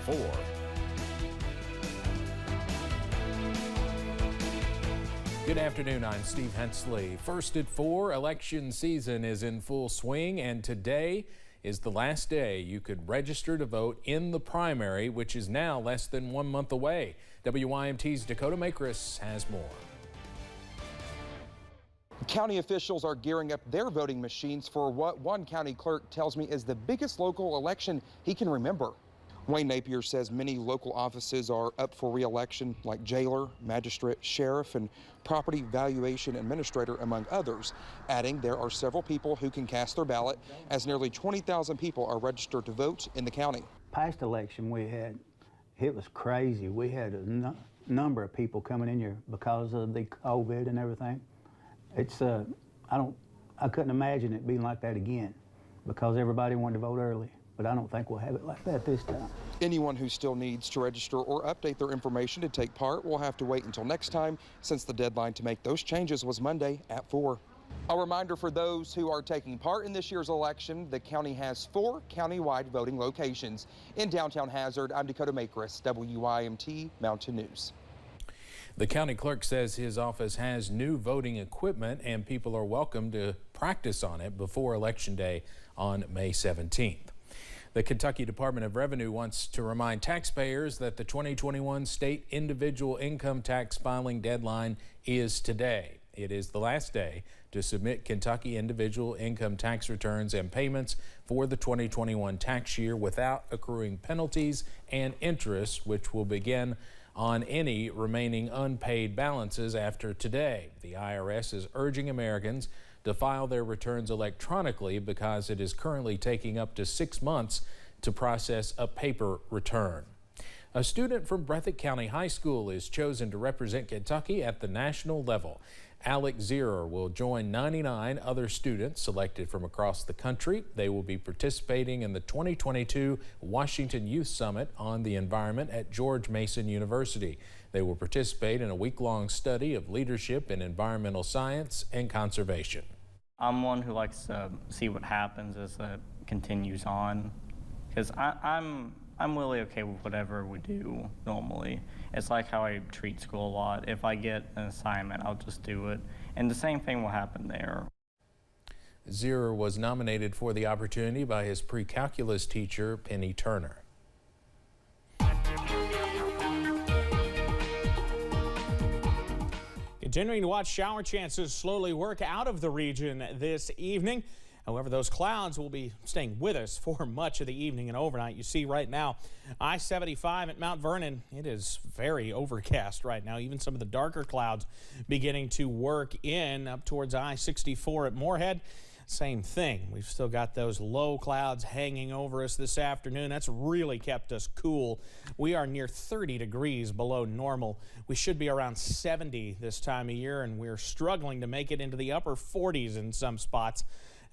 4. Good afternoon, I'm Steve Hensley. First at 4, election season is in full swing, and today is the last day you could register to vote in the primary, which is now less than 1 month away. WYMT's Dakota Makris has more. County officials are gearing up their voting machines for what one county clerk tells me is the biggest local election he can remember. Wayne Napier says many local offices are up for re-election, like jailer, magistrate, sheriff, and property valuation administrator, among others, adding there are several people who can cast their ballot, as nearly 20,000 people are registered to vote in the county. Past election we had, it was crazy. We had a number of people coming in here because of the COVID and everything. It's I couldn't imagine it being like that again, because everybody wanted to vote early. But I don't think we'll have it like that this time. Anyone who still needs to register or update their information to take part will have to wait until next time, since the deadline to make those changes was Monday at 4. A reminder for those who are taking part in this year's election, the county has 4 county-wide voting locations. In downtown Hazard, I'm Dakota Makris, WYMT Mountain News. The county clerk says his office has new voting equipment and people are welcome to practice on it before Election Day on May 17th. The Kentucky Department of Revenue wants to remind taxpayers that the 2021 state individual income tax filing deadline is today. It is the last day to submit Kentucky individual income tax returns and payments for the 2021 tax year without accruing penalties and interest, which will begin on any remaining unpaid balances after today. The IRS is urging Americans to file their returns electronically because it is currently taking up to 6 months to process a paper return. A student from Breathitt County High School is chosen to represent Kentucky at the national level. Alex Zierer will join 99 other students selected from across the country. They will be participating in the 2022 Washington Youth Summit on the Environment at George Mason University. They will participate in a week-long study of leadership in environmental science and conservation. I'm one who likes to see what happens as it continues on, because I'm really okay with whatever we do normally. It's like how I treat school a lot. If I get an assignment, I'll just do it. And the same thing will happen there. Zierer was nominated for the opportunity by his pre-calculus teacher, Penny Turner. Continuing to watch shower chances slowly work out of the region this evening. However, those clouds will be staying with us for much of the evening and overnight. You see right now, I-75 at Mount Vernon, it is very overcast right now. Even some of the darker clouds beginning to work in up towards I-64 at Moorhead. Same thing. We've still got those low clouds hanging over us this afternoon. That's really kept us cool. We are near 30 degrees below normal. We should be around 70 this time of year, and we're struggling to make it into the upper 40s in some spots.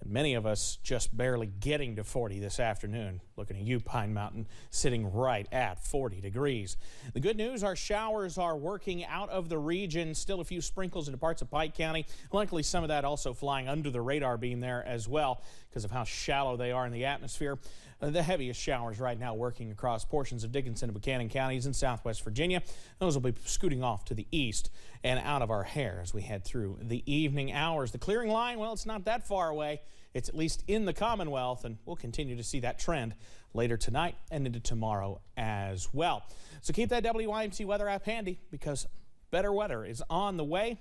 And many of us just barely getting to 40 this afternoon. Looking at you, Pine Mountain, sitting right at 40 degrees. The good news, our showers are working out of the region. Still a few sprinkles into parts of Pike County. Luckily, some of that also flying under the radar beam there as well because of how shallow they are in the atmosphere. The heaviest showers right now working across portions of Dickinson and Buchanan counties in southwest Virginia. Those will be scooting off to the east and out of our hair as we head through the evening hours. The clearing line, well, it's not that far away. It's at least in the Commonwealth, and we'll continue to see that trend later tonight and into tomorrow as well. So keep that WYMT weather app handy because better weather is on the way. It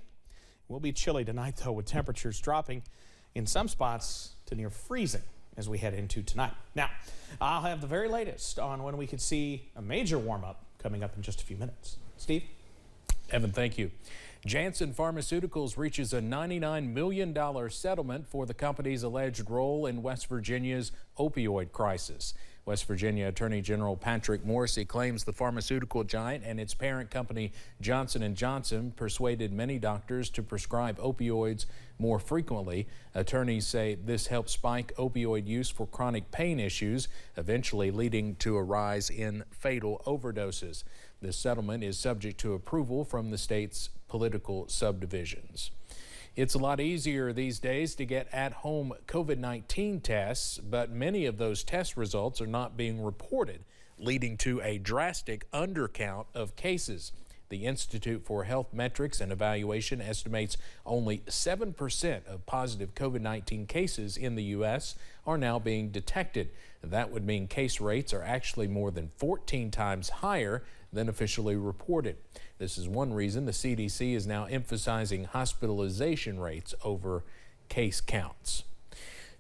will be chilly tonight, though, with temperatures dropping in some spots to near freezing as we head into tonight. Now, I'll have the very latest on when we could see a major warm-up coming up in just a few minutes. Steve? Evan, thank you. Janssen Pharmaceuticals reaches a $99 million settlement for the company's alleged role in West Virginia's opioid crisis. West Virginia Attorney General Patrick Morrisey claims the pharmaceutical giant and its parent company Johnson & Johnson persuaded many doctors to prescribe opioids more frequently. Attorneys say this helped spike opioid use for chronic pain issues, eventually leading to a rise in fatal overdoses. This settlement is subject to approval from the state's political subdivisions. It's a lot easier these days to get at-home COVID-19 tests, but many of those test results are not being reported. leading to a drastic undercount of cases. The Institute for Health Metrics and Evaluation estimates only 7% of positive COVID-19 cases in the U.S. are now being detected. That would mean case rates are actually more than 14 times higher than officially reported. This is one reason the CDC is now emphasizing hospitalization rates over case counts.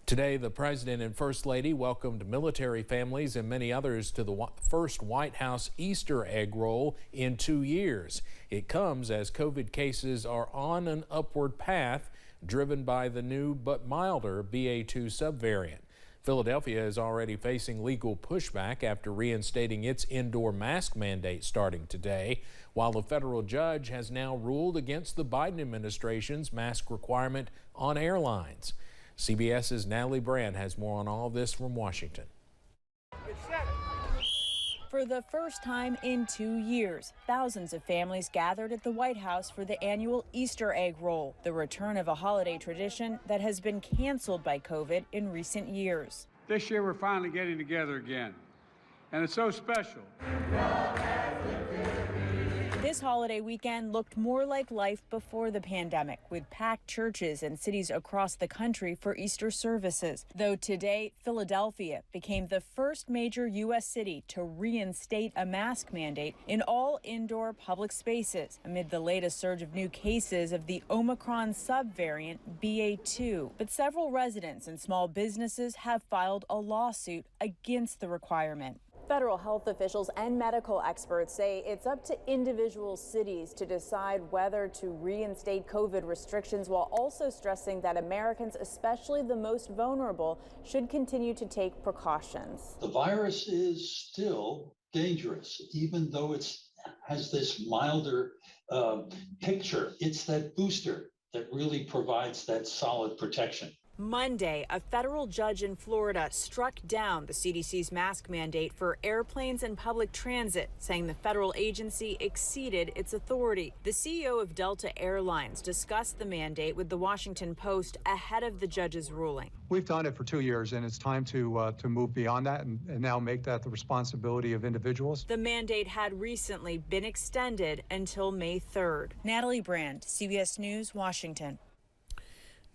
Today, the President and First Lady welcomed military families and many others to the first White House Easter egg roll in 2 years. It comes as COVID cases are on an upward path, driven by the new but milder BA2 subvariant. Philadelphia is already facing legal pushback after reinstating its indoor mask mandate starting today, while a federal judge has now ruled against the Biden administration's mask requirement on airlines. CBS's Natalie Brand has more on all this from Washington. For the first time in 2 years, thousands of families gathered at the White House for the annual Easter egg roll, the return of a holiday tradition that has been canceled by COVID in recent years. This year we're finally getting together again, and it's so special. This holiday weekend looked more like life before the pandemic, with packed churches in cities across the country for Easter services. Though today, Philadelphia became the first major U.S. city to reinstate a mask mandate in all indoor public spaces amid the latest surge of new cases of the Omicron subvariant BA2. But several residents and small businesses have filed a lawsuit against the requirement. Federal health officials and medical experts say it's up to individual cities to decide whether to reinstate COVID restrictions, while also stressing that Americans, especially the most vulnerable, should continue to take precautions. The virus is still dangerous, even though it has this milder picture. It's that booster that really provides that solid protection. Monday, a federal judge in Florida struck down the CDC's mask mandate for airplanes and public transit, saying the federal agency exceeded its authority. The CEO of Delta Airlines discussed the mandate with the Washington Post ahead of the judge's ruling. We've done it for 2 years, and it's time to move beyond that and now make that the responsibility of individuals. The mandate had recently been extended until May 3rd. Natalie Brand, CBS News, Washington.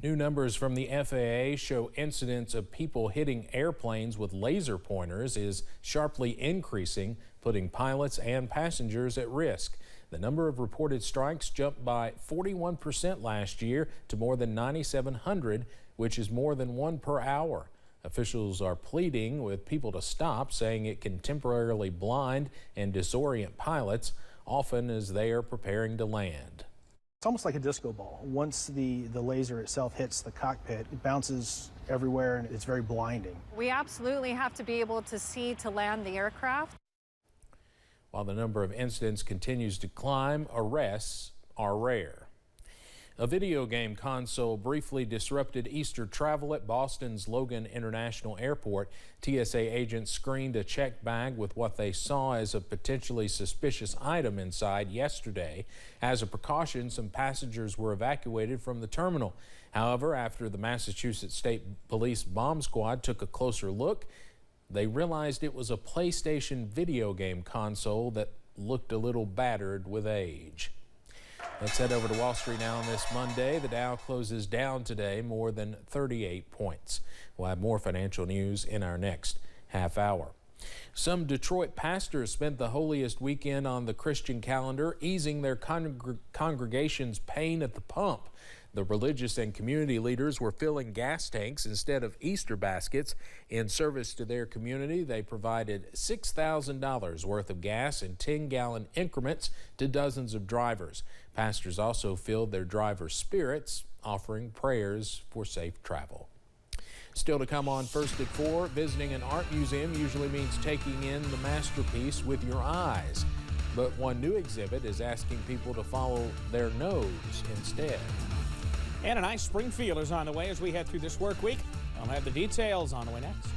New numbers from the FAA show incidents of people hitting airplanes with laser pointers is sharply increasing, putting pilots and passengers at risk. The number of reported strikes jumped by 41% last year to more than 9,700, which is more than one per hour. Officials are pleading with people to stop, saying it can temporarily blind and disorient pilots, often as they are preparing to land. It's almost like a disco ball. Once the laser itself hits the cockpit, it bounces everywhere and it's very blinding. We absolutely have to be able to see to land the aircraft. While the number of incidents continues to climb, arrests are rare. A video game console briefly disrupted Easter travel at Boston's Logan International Airport. TSA agents screened a checked bag with what they saw as a potentially suspicious item inside yesterday. As a precaution, some passengers were evacuated from the terminal. However, after the Massachusetts State Police bomb squad took a closer look, they realized it was a PlayStation video game console that looked a little battered with age. Let's head over to Wall Street now on this Monday. The Dow closes down today more than 38 points. We'll have more financial news in our next half hour. Some Detroit pastors spent the holiest weekend on the Christian calendar, easing their congregation's pain at the pump. The religious and community leaders were filling gas tanks instead of Easter baskets. In service to their community, they provided $6,000 worth of gas in 10-gallon increments to dozens of drivers. Pastors also filled their drivers' spirits, offering prayers for safe travel. Still to come on First at 4, visiting an art museum usually means taking in the masterpiece with your eyes. But one new exhibit is asking people to follow their nose instead. And a nice spring feeler's on the way as we head through this work week. I'll have the details on the way next.